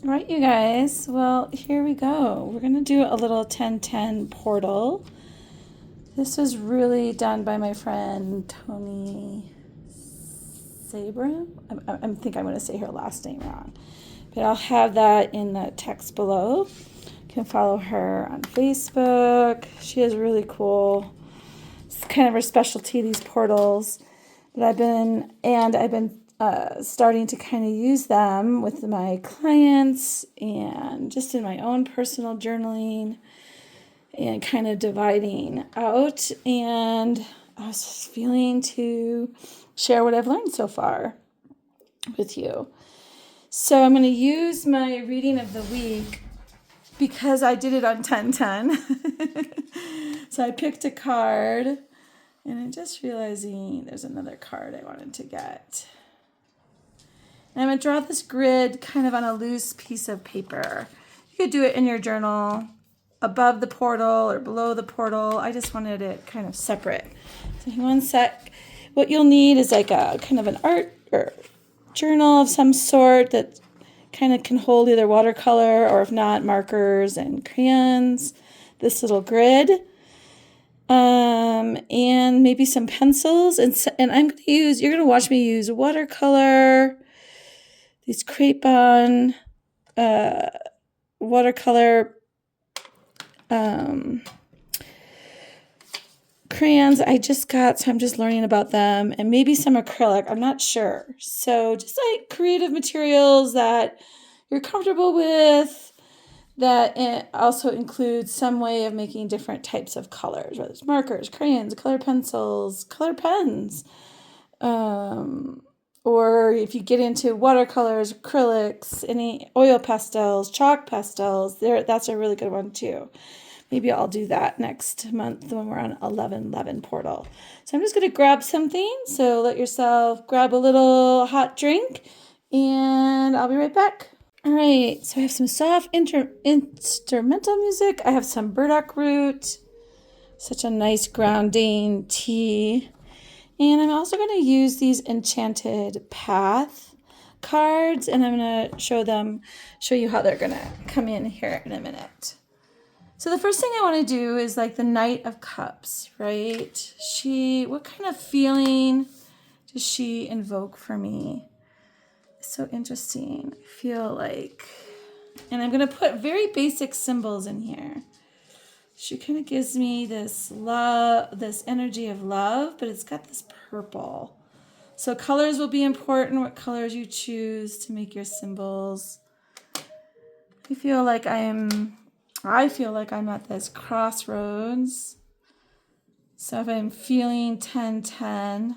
All right, you guys. Well, here we go. We're going to do a little 1010 portal. This was really done by my friend Tony Sabram. I think I'm going to say her last name wrong. But I'll have that in the text below. You can follow her on Facebook. She is really cool. It's kind of her specialty, these portals. But I've been starting to kind of use them with my clients and just in my own personal journaling and kind of dividing out. And I was just feeling to share what I've learned so far with you. So I'm going to use my reading of the week because I did it on 1010. So I picked a card, and I'm just realizing there's another card I wanted to get. And I'm going to draw this grid kind of on a loose piece of paper. You could do it in your journal, above the portal or below the portal. I just wanted it kind of separate. So hang on one sec. What you'll need is like a kind of an art or journal of some sort that kind of can hold either watercolor or if not markers and crayons. This little grid. And maybe some pencils. And I'm going to use, you're going to watch me use watercolor, these Crayons, watercolor crayons I just got, so I'm just learning about them, and maybe some acrylic. I'm not sure. So just like creative materials that you're comfortable with, that also includes some way of making different types of colors, whether it's markers, crayons, color pencils, color pens. Or if you get into watercolors, acrylics, any oil pastels, chalk pastels, that's a really good one too. Maybe I'll do that next month when we're on 11/11 portal. So I'm just going to grab something. So let yourself grab a little hot drink, and I'll be right back. All right, so I have some soft instrumental music. I have some burdock root, such a nice grounding tea. And I'm also going to use these enchanted path cards, and I'm going to show you how they're going to come in here in a minute. So the first thing I want to do is like the Knight of Cups, right? What kind of feeling does she invoke for me? It's so interesting. I feel like, and I'm going to put very basic symbols in here. She kind of gives me this love, this energy of love, but it's got this purple. So colors will be important, what colors you choose to make your symbols. I feel like I'm at this crossroads. So if I'm feeling 1010,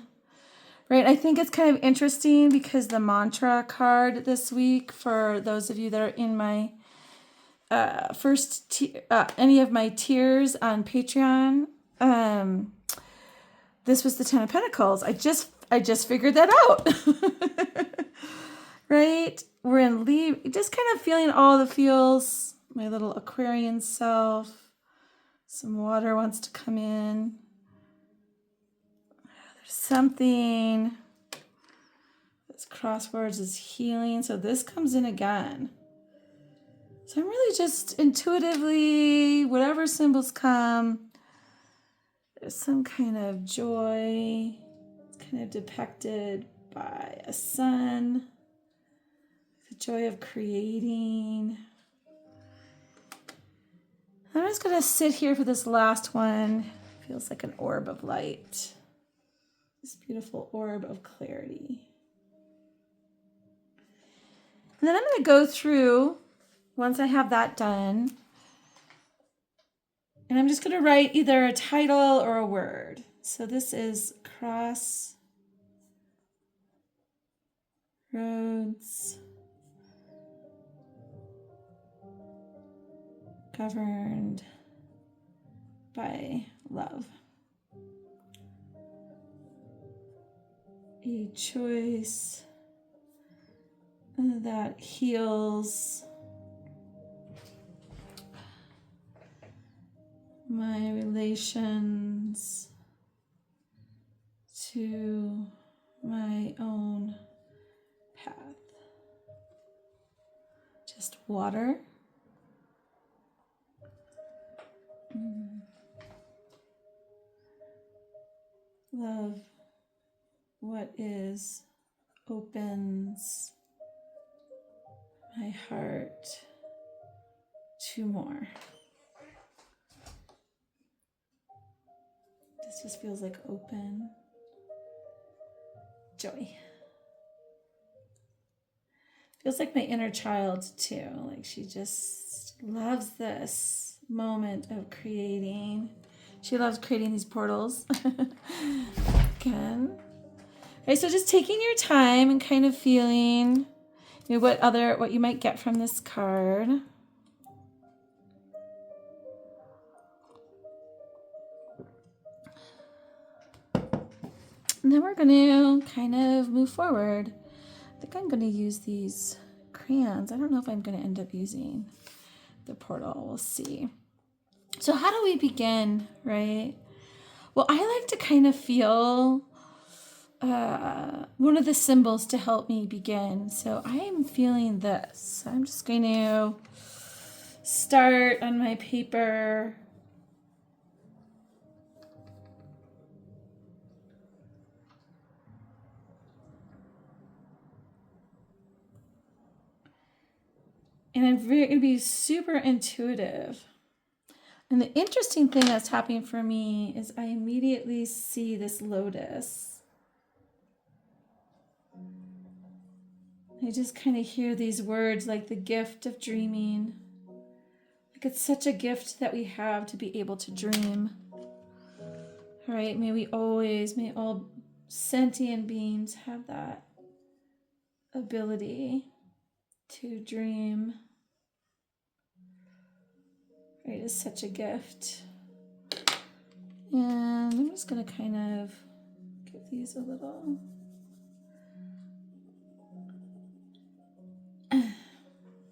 right? I think it's kind of interesting because the mantra card this week, for those of you that are in my any of my tiers on Patreon, this was the 10 of Pentacles. I just figured that out. Right? We're in just kind of feeling all the feels. My little Aquarian self. Some water wants to come in. There's something. This crosswords is healing. So this comes in again. So I'm really just intuitively, whatever symbols come, there's some kind of joy. It's kind of depicted by a sun. The joy of creating. I'm just going to sit here for this last one. Feels like an orb of light. This beautiful orb of clarity. And then I'm going to go through, once I have that done, and I'm just going to write either a title or a word. So this is Crossroads Governed by Love. A choice that heals my relations to my own path. just water. Love what is opens my heart to more. This just feels like open joy. Feels like my inner child too. Like she just loves this moment of creating. She loves creating these portals. Again. Okay, so just taking your time and kind of feeling what you might get from this card. And then we're going to kind of move forward. I think I'm going to use these crayons. I don't know if I'm going to end up using the portal. We'll see. So how do we begin, right? Well, I like to kind of feel one of the symbols to help me begin. So I am feeling this. I'm just going to start on my paper. And I'm going to be super intuitive. And the interesting thing that's happening for me is I immediately see this lotus. I just kind of hear these words like the gift of dreaming. Like it's such a gift that we have to be able to dream. All right, may all sentient beings have that ability to dream. It is such a gift. And I'm just going to kind of give these a little.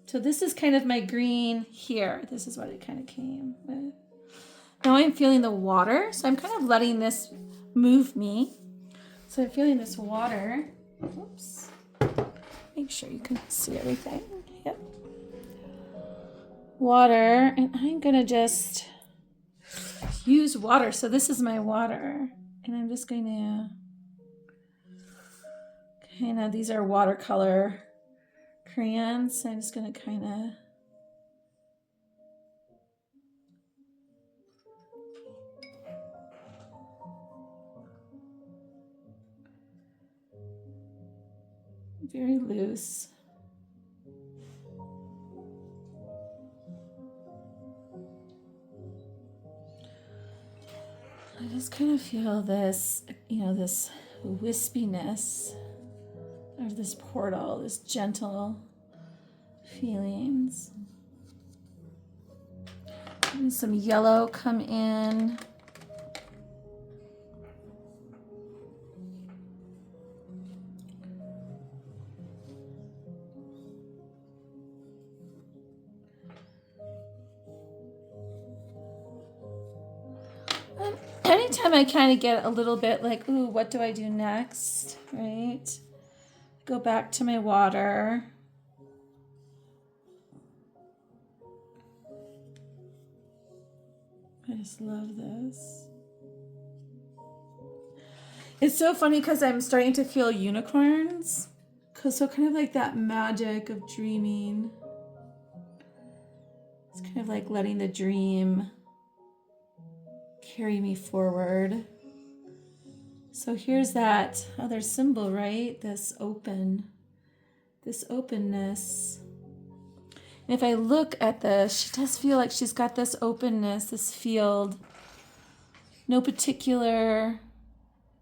So this is kind of my green here. This is what it kind of came with. Now I'm feeling the water. So I'm kind of letting this move me. So I'm feeling this water. Oops. Make sure you can see everything. Yep. Water. And I'm going to just use water. So this is my water. And I'm just going to kind of, these are watercolor crayons. So I'm just going to kind of very loose. I just kind of feel this, this wispiness of this portal, this gentle feelings. And some yellow come in. Anytime I kind of get a little bit like, ooh, what do I do next, right? Go back to my water. I just love this. It's so funny because I'm starting to feel unicorns. So kind of like that magic of dreaming. It's kind of like letting the dream carry me forward. So here's that other symbol, right? This openness. And if I look at this, she does feel like she's got this openness, this field. No particular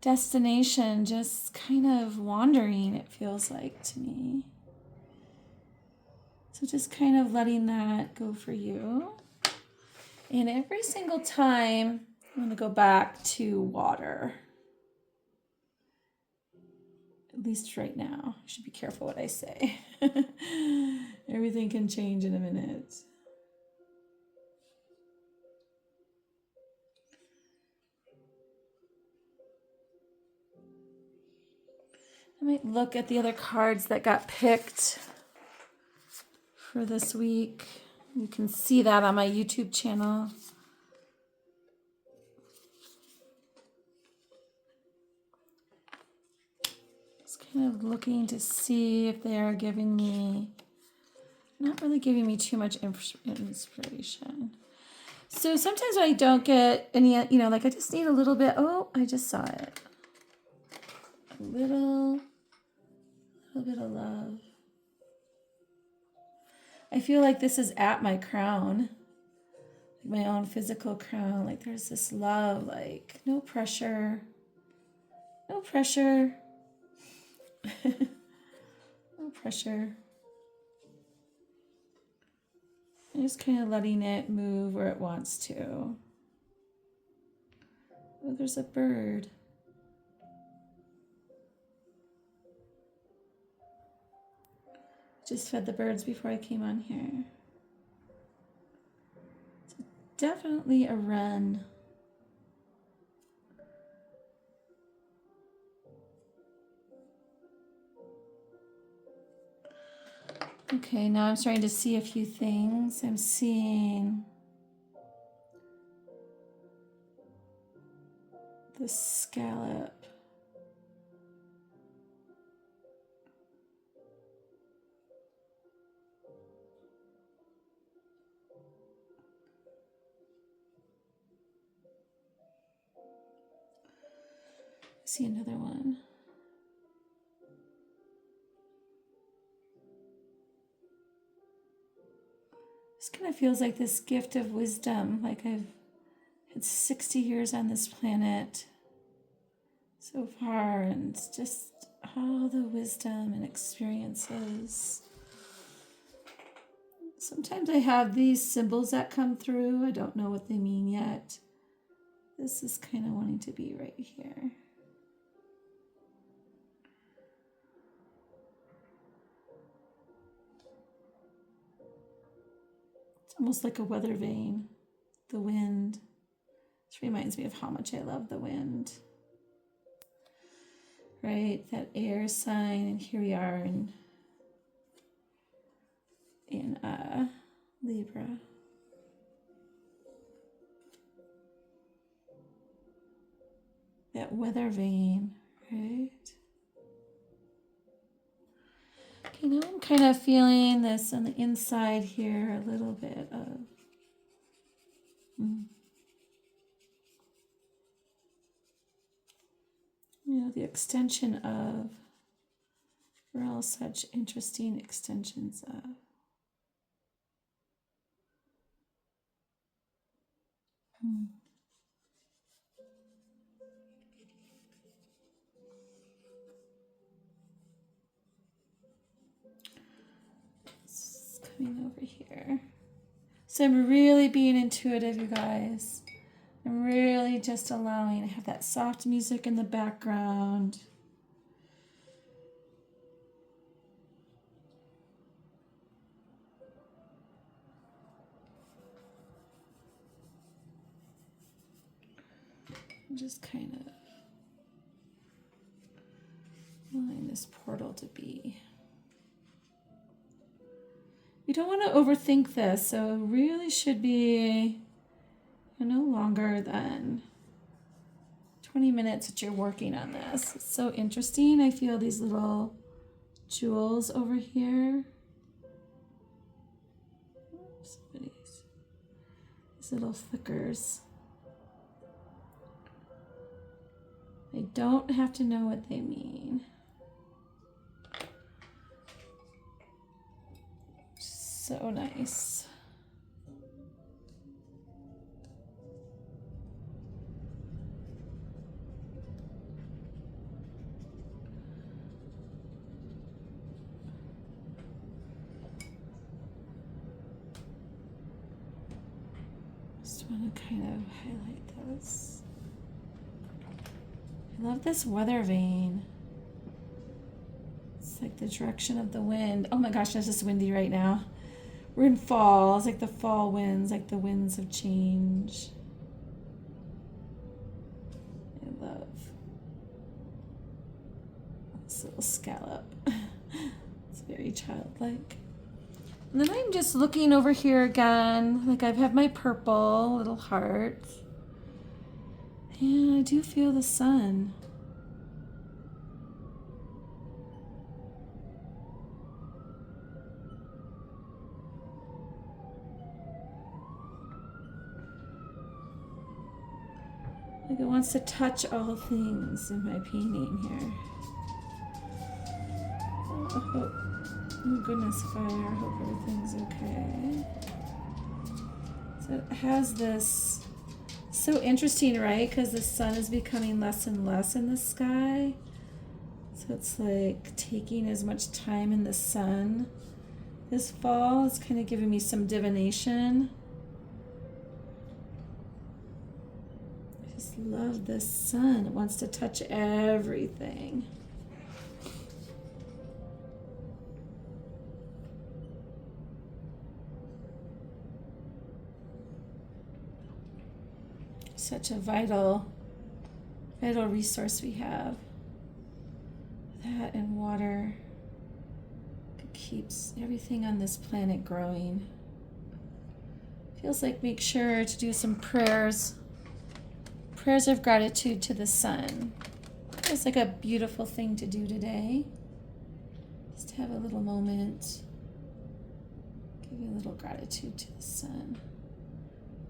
destination, just kind of wandering, it feels like to me. So just kind of letting that go for you. And every single time, I'm going to go back to water. At least right now. I should be careful what I say. Everything can change in a minute. I might look at the other cards that got picked for this week. You can see that on my YouTube channel. Just kind of looking to see if they are giving me, not really giving me too much inspiration. So sometimes when I don't get any, like I just need a little bit. Oh, I just saw it. A little bit of love. I feel like this is at my crown, my own physical crown. Like there's this love, like no pressure, no pressure, no pressure. I'm just kind of letting it move where it wants to. Oh, there's a bird. Just fed the birds before I came on here. It's definitely a run. Okay, now I'm starting to see a few things. I'm seeing the scallop. I see another one. This kind of feels like this gift of wisdom, like I've had 60 years on this planet so far, and it's just all the wisdom and experiences. Sometimes I have these symbols that come through. I don't know what they mean yet. This is kind of wanting to be right here. It's almost like a weather vane. The wind. This reminds me of how much I love the wind. Right? That air sign, and here we are in Libra. That weather vane, right? Okay, now I'm kind of feeling this on the inside here, a little bit of the extension of, we're all such interesting extensions of. It's coming over here. So I'm really being intuitive, you guys. I'm really just allowing, I have that soft music in the background. I'm just kind of allowing this portal to be. You don't want to overthink this, so it really should be no longer than 20 minutes that you're working on this. It's so interesting. I feel these little jewels over here. These little flickers. I don't have to know what they mean. So nice. Just want to kind of highlight this. I love this weather vane. It's like the direction of the wind. Oh my gosh, it's just windy right now. We're in fall. It's like the fall winds, like the winds of change. I love this little scallop. It's very childlike. And then I'm just looking over here again. Like I have my purple little heart. And I do feel the sun. Like it wants to touch all things in my painting here. Oh goodness, fire. I hope everything's okay. So it has this, so interesting, right? Because the sun is becoming less and less in the sky. So it's like taking as much time in the sun this fall. It's kind of giving me some divination. I just love the sun. It wants to touch everything. Such a vital resource we have. That and water keeps everything on this planet growing. Feels like make sure to do some prayers of gratitude to the sun. It's like a beautiful thing to do today. Just have a little moment, give you a little gratitude to the sun.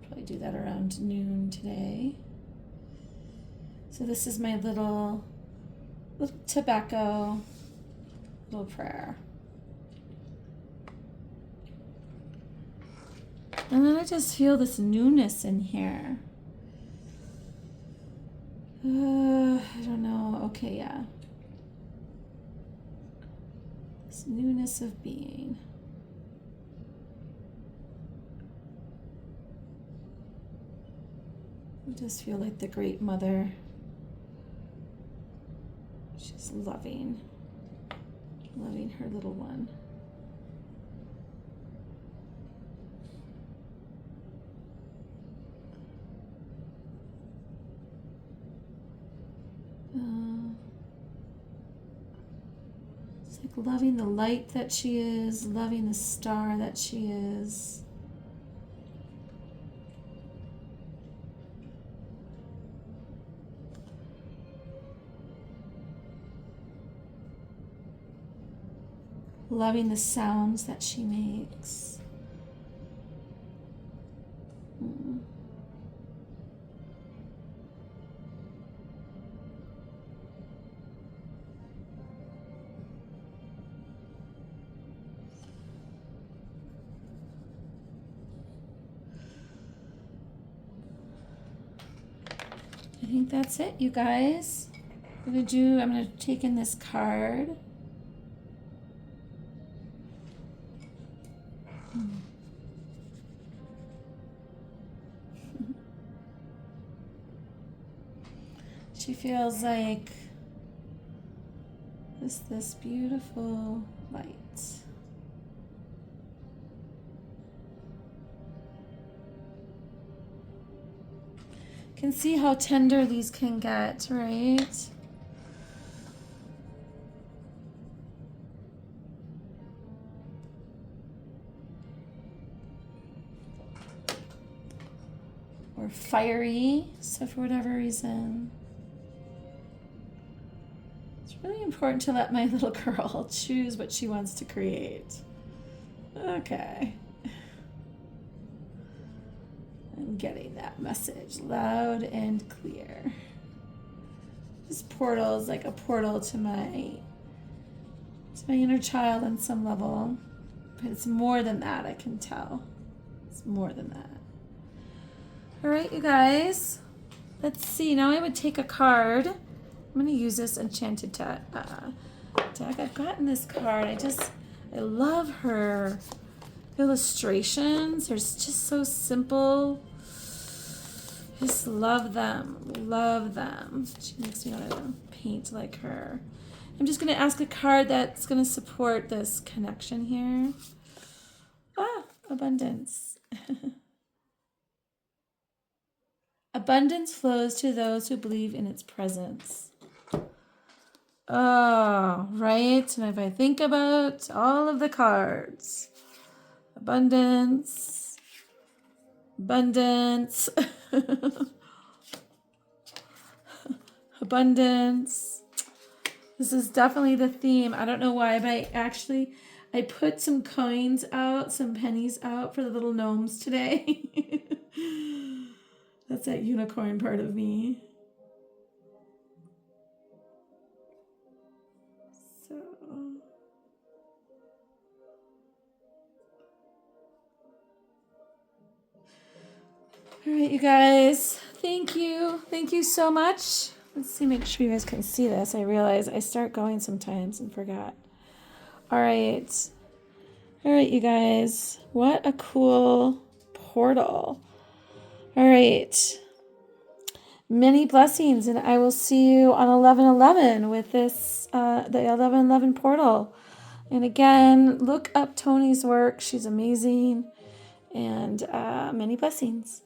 Probably do that around noon today. So this is my little tobacco, little prayer. And then I just feel this newness in here. I don't know. Okay, yeah. This newness of being. I just feel like the Great Mother. She's loving her little one. It's like loving the light that she is, loving the star that she is. Loving the sounds that she makes. I think that's it, you guys. I'm gonna take in this card. She feels like this beautiful light. Can see how tender these can get, right? Or fiery, so for whatever reason. It's really important to let my little girl choose what she wants to create. Okay. I'm getting that message loud and clear. This portal is like a portal to my inner child on some level. But it's more than that, I can tell. It's more than that. All right, you guys. Let's see. Now I would take a card. I'm going to use this enchanted deck. I've gotten this card. I love her illustrations. They're just so simple. Just love them. Love them. She makes me want to paint like her. I'm just going to ask a card that's going to support this connection here. Abundance. Abundance flows to those who believe in its presence. Oh, right. And if I think about all of the cards, abundance, abundance, abundance. This is definitely the theme. I don't know why, but I put some coins out, some pennies out for the little gnomes today. That's that unicorn part of me. So, all right, you guys. Thank you. Thank you so much. Let's see, make sure you guys can see this. I realize I start going sometimes and forgot. All right. All right, you guys. What a cool portal. All right. Many blessings, and I will see you on 11/11 with this, the 11/11 portal. And again, look up Tony's work. She's amazing. And many blessings.